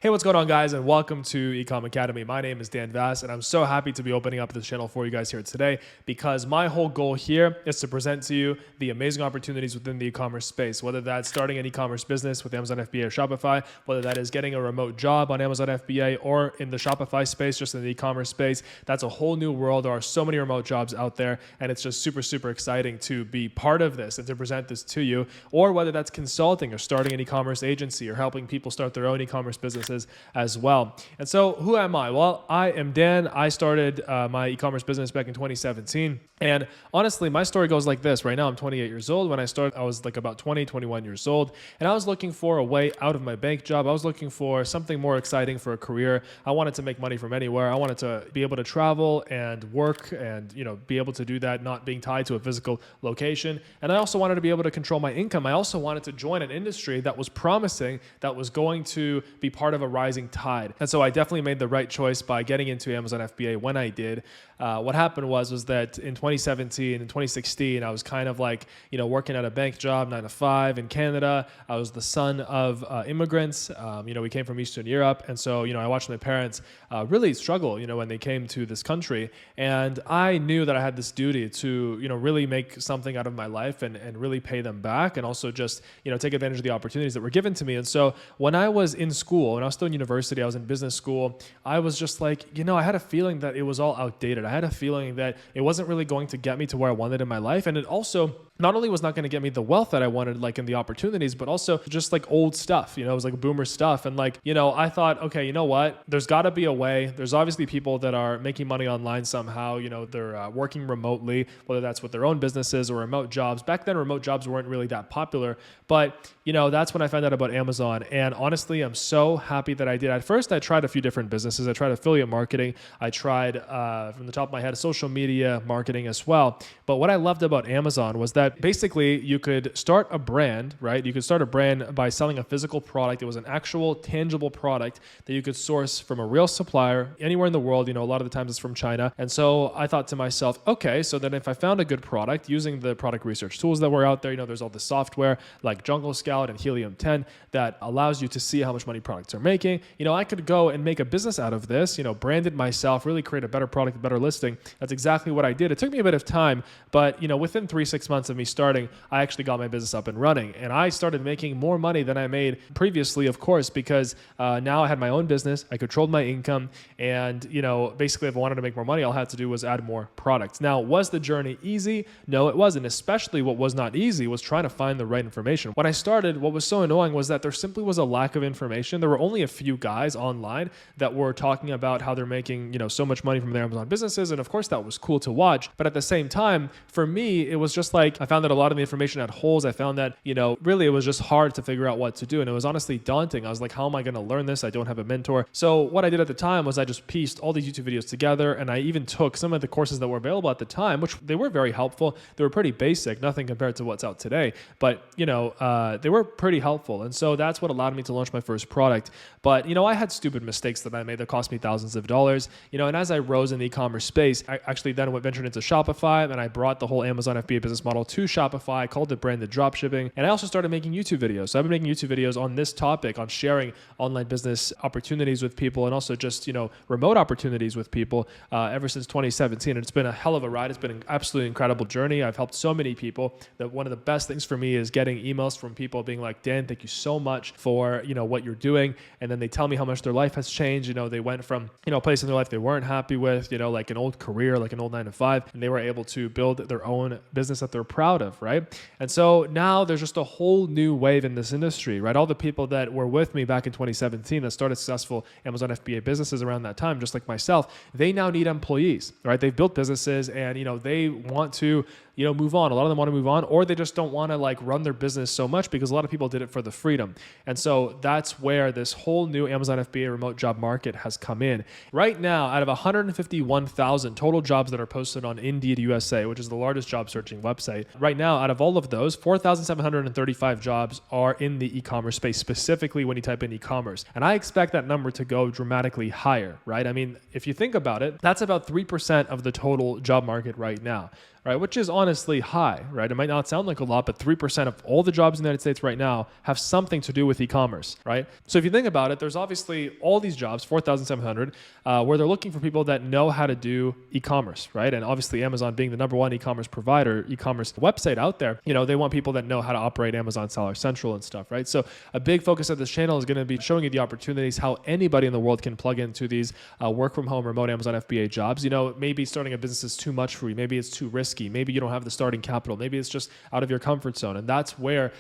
Hey, what's going on, guys, and welcome to Ecom Academy. My name is Dan Vass, and I'm so happy to be opening up this channel for you guys here today because my whole goal here is to present to you the amazing opportunities within the e-commerce space, whether that's starting an e-commerce business with Amazon FBA or Shopify, whether that is getting a remote job on Amazon FBA or in the Shopify space, just in the e-commerce space. That's a whole new world. There are so many remote jobs out there, and it's just super, super exciting to be part of this and to present this to you, or whether that's consulting or starting an e-commerce agency or helping people start their own e-commerce businesses as well. And so who am I? Well, I am Dan. I started my e-commerce business back in 2017. And honestly, my story goes like this. Right now, I'm 28 years old. When I started, I was like about 20, 21 years old. And I was looking for a way out of my bank job. I was looking for something more exciting for a career. I wanted to make money from anywhere. I wanted to be able to travel and work and, be able to do that, not being tied to a physical location. And I also wanted to be able to control my income. I also wanted to join an industry that was promising, that was going to be part of a rising tide. And so I definitely made the right choice by getting into Amazon FBA when I did. What happened was that in 2017 and 2016, I was kind of like, working at a bank job, 9 to 5 in Canada. I was the son of immigrants. We came from Eastern Europe. And so, I watched my parents really struggle, when they came to this country. And I knew that I had this duty to, really make something out of my life and really pay them back. And also just, take advantage of the opportunities that were given to me. And so when I was in school, when I was still in university, I was in business school, I was just like, I had a feeling that it was all outdated. I had a feeling that it wasn't really going to get me to where I wanted in my life. And it also not only was not going to get me the wealth that I wanted, like in the opportunities, but also just like old stuff, it was like boomer stuff. And like, I thought, okay, you know what? There's got to be a way. There's obviously people that are making money online somehow, they're working remotely, whether that's with their own businesses or remote jobs. Back then, remote jobs weren't really that popular, but that's when I found out about Amazon. And honestly, I'm so happy that I did. At first, I tried a few different businesses. I tried affiliate marketing. I tried, from the top of my head, social media marketing as well. But what I loved about Amazon was that basically you could start a brand, right? You could start a brand by selling a physical product. It was an actual tangible product that you could source from a real supplier anywhere in the world. A lot of the times it's from China. And so I thought to myself, okay, so then if I found a good product using the product research tools that were out there, there's all the software like Jungle Scout and Helium 10 that allows you to see how much money products are making. I could go and make a business out of this, brand it myself, really create a better product, a better listing. That's exactly what I did. It took me a bit of time, but within 3-6 months of me starting, I actually got my business up and running, and I started making more money than I made previously, of course, because now I had my own business. I controlled my income, and basically if I wanted to make more money, all I had to do was add more products. Now, was the journey easy? No, it wasn't. Especially what was not easy was trying to find the right information. When I started, what was so annoying was that there simply was a lack of information. There were only a few guys online that were talking about how they're making, so much money from their Amazon businesses. And of course that was cool to watch. But at the same time, for me, it was just like, I found that a lot of the information had holes. I found that, really it was just hard to figure out what to do. And it was honestly daunting. I was like, how am I going to learn this? I don't have a mentor. So what I did at the time was I just pieced all these YouTube videos together. And I even took some of the courses that were available at the time, which they were very helpful. They were pretty basic, nothing compared to what's out today. But, they were pretty helpful. And so that's what allowed me to launch my first product. But, I had stupid mistakes that I made that cost me thousands of dollars, and as I rose in the e-commerce space, I actually then ventured into Shopify, and I brought the whole Amazon FBA business model to Shopify. I called it branded dropshipping. And I also started making YouTube videos. So I've been making YouTube videos on this topic, on sharing online business opportunities with people and also just, remote opportunities with people ever since 2017. And it's been a hell of a ride. It's been an absolutely incredible journey. I've helped so many people that one of the best things for me is getting emails from people being like, Dan, thank you so much for, what you're doing. And then they tell me how much their life has changed. They went from, a place in their life they weren't happy with, like an old career, like an old 9 to 5, and they were able to build their own business that they're proud of, right? And so now there's just a whole new wave in this industry, right? All the people that were with me back in 2017 that started successful Amazon FBA businesses around that time, just like myself, they now need employees, right? They've built businesses and, they want to, move on. A lot of them want to move on, or they just don't want to like run their business so much because a lot of people did it for the freedom. And so that's where this whole new Amazon FBA remote job market has come in. Right now, out of 151,000 total jobs that are posted on Indeed USA, which is the largest job searching website, right now, out of all of those, 4,735 jobs are in the e-commerce space, specifically when you type in e-commerce. And I expect that number to go dramatically higher, right? I mean, if you think about it, that's about 3% of the total job market right now. right? Which is honestly high, right? It might not sound like a lot, but 3% of all the jobs in the United States right now have something to do with e-commerce, right? So if you think about it, there's obviously all these jobs, 4,700, where they're looking for people that know how to do e-commerce, right? And obviously Amazon being the number one e-commerce provider, e-commerce website out there, they want people that know how to operate Amazon Seller Central and stuff, right? So a big focus of this channel is going to be showing you the opportunities, how anybody in the world can plug into these work from home, remote Amazon FBA jobs. Maybe starting a business is too much for you. Maybe it's too risky. Maybe you don't have the starting capital. Maybe it's just out of your comfort zone. And that's where,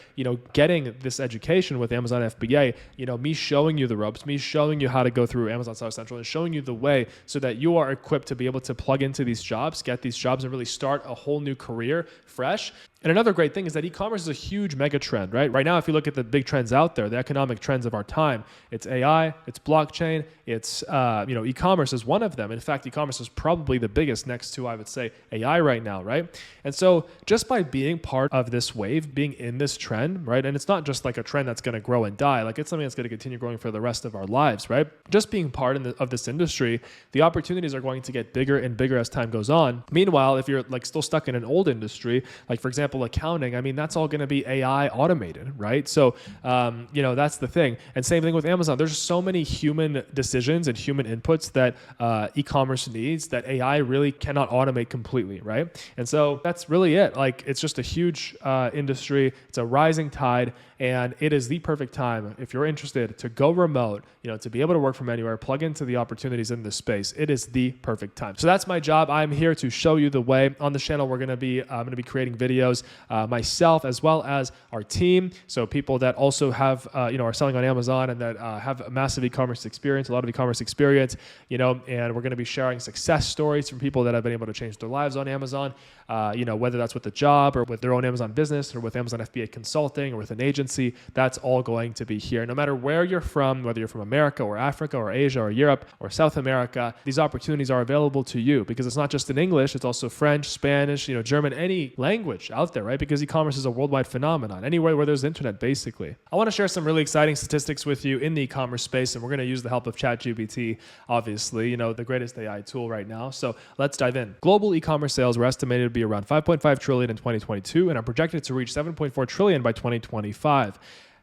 getting this education with Amazon FBA, me showing you the ropes, me showing you how to go through Amazon Seller Central and showing you the way so that you are equipped to be able to plug into these jobs, get these jobs and really start a whole new career fresh. And another great thing is that e-commerce is a huge mega trend, right? Right now, if you look at the big trends out there, the economic trends of our time, it's AI, it's blockchain, it's, e-commerce is one of them. In fact, e-commerce is probably the biggest next to, I would say, AI right now, right? And so just by being part of this wave, being in this trend, right? And it's not just like a trend that's going to grow and die. Like it's something that's going to continue growing for the rest of our lives, right? Just being part of this industry, the opportunities are going to get bigger and bigger as time goes on. Meanwhile, if you're like still stuck in an old industry, like for example, accounting, I mean, that's all going to be AI automated, right? So, that's the thing. And same thing with Amazon. There's so many human decisions and human inputs that e-commerce needs that AI really cannot automate completely, right? And so that's really it. Like, it's just a huge industry. It's a rising tide. And it is the perfect time, if you're interested, to go remote, to be able to work from anywhere, plug into the opportunities in this space. It is the perfect time. So that's my job. I'm here to show you the way. On the channel, I'm going to be creating videos myself as well as our team. So people that also have, are selling on Amazon and that have a massive e-commerce experience, a lot of e-commerce experience, and we're going to be sharing success stories from people that have been able to change their lives on Amazon, whether that's with a job or with their own Amazon business or with Amazon FBA consulting or with an agency. That's all going to be here. No matter where you're from, whether you're from America or Africa or Asia or Europe or South America, these opportunities are available to you because it's not just in English, it's also French, Spanish, German, any language out there, right? Because e-commerce is a worldwide phenomenon, anywhere where there's internet, basically. I want to share some really exciting statistics with you in the e-commerce space, and we're going to use the help of ChatGPT, obviously, the greatest AI tool right now. So let's dive in. Global e-commerce sales were estimated to be around 5.5 trillion in 2022 and are projected to reach 7.4 trillion by 2025.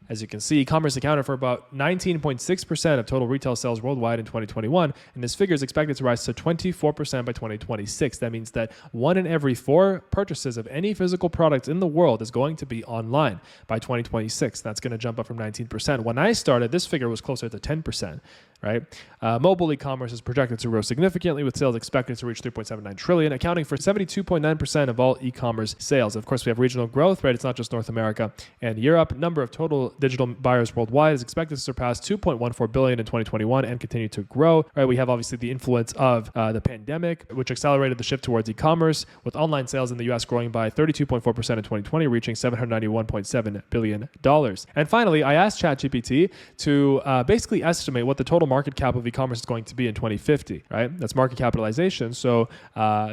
As you can see, e-commerce accounted for about 19.6% of total retail sales worldwide in 2021, and this figure is expected to rise to 24% by 2026. That means that 1 in every 4 purchases of any physical product in the world is going to be online by 2026. That's going to jump up from 19%. When I started, this figure was closer to 10%. Right? Mobile e-commerce is projected to grow significantly, with sales expected to reach 3.79 trillion, accounting for 72.9% of all e-commerce sales. Of course, we have regional growth, right? It's not just North America and Europe. Number of total digital buyers worldwide is expected to surpass 2.14 billion in 2021 and continue to grow, right? We have obviously the influence of the pandemic, which accelerated the shift towards e-commerce, with online sales in the US growing by 32.4% in 2020, reaching $791.7 billion. And finally, I asked ChatGPT to basically estimate what the total market cap of e-commerce is going to be in 2050, right? That's market capitalization. So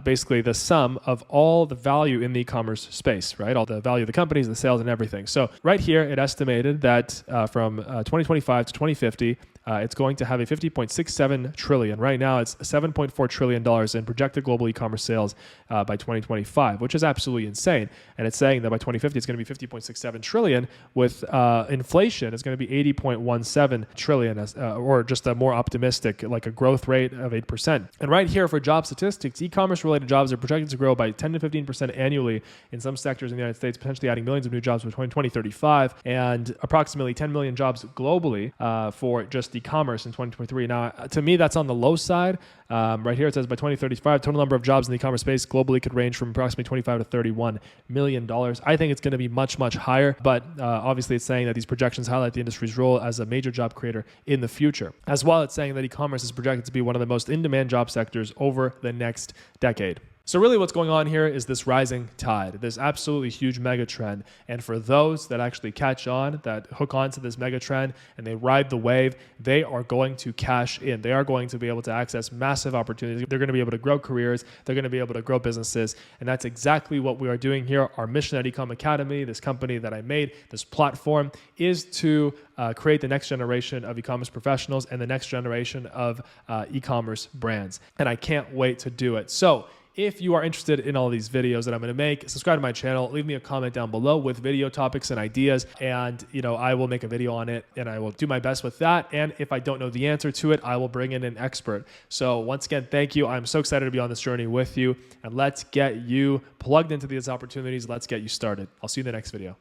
basically the sum of all the value in the e-commerce space, right? All the value of the companies, the sales and everything. So right here, it estimated that from 2025 to 2050, it's going to have a 50.67 trillion. Right now, it's $7.4 trillion in projected global e-commerce sales by 2025, which is absolutely insane. And it's saying that by 2050, it's going to be 50.67 trillion. With inflation, it's going to be 80.17 trillion, or just a more optimistic, like a growth rate of 8%. And right here for job statistics, e-commerce related jobs are projected to grow by 10 to 15% annually in some sectors in the United States, potentially adding millions of new jobs by 2035, and approximately 10 million jobs globally for just e-commerce in 2023. Now, to me, that's on the low side. Right here, it says by 2035, total number of jobs in the e-commerce space globally could range from approximately 25 to 31 million dollars. I think it's going to be much, much higher, but obviously it's saying that these projections highlight the industry's role as a major job creator in the future. As well, it's saying that e-commerce is projected to be one of the most in-demand job sectors over the next decade. So really what's going on here is this rising tide, this absolutely huge mega trend. And for those that actually catch on, that hook onto this mega trend and they ride the wave, they are going to cash in. They are going to be able to access massive opportunities. They're going to be able to grow careers. They're going to be able to grow businesses. And that's exactly what we are doing here. Our mission at Ecom Academy, this company that I made, this platform, is to create the next generation of e-commerce professionals and the next generation of e-commerce brands. And I can't wait to do it. So if you are interested in all these videos that I'm going to make, subscribe to my channel, leave me a comment down below with video topics and ideas, and I will make a video on it, and I will do my best with that. And if I don't know the answer to it, I will bring in an expert. So once again, thank you. I'm so excited to be on this journey with you, and let's get you plugged into these opportunities. Let's get you started. I'll see you in the next video.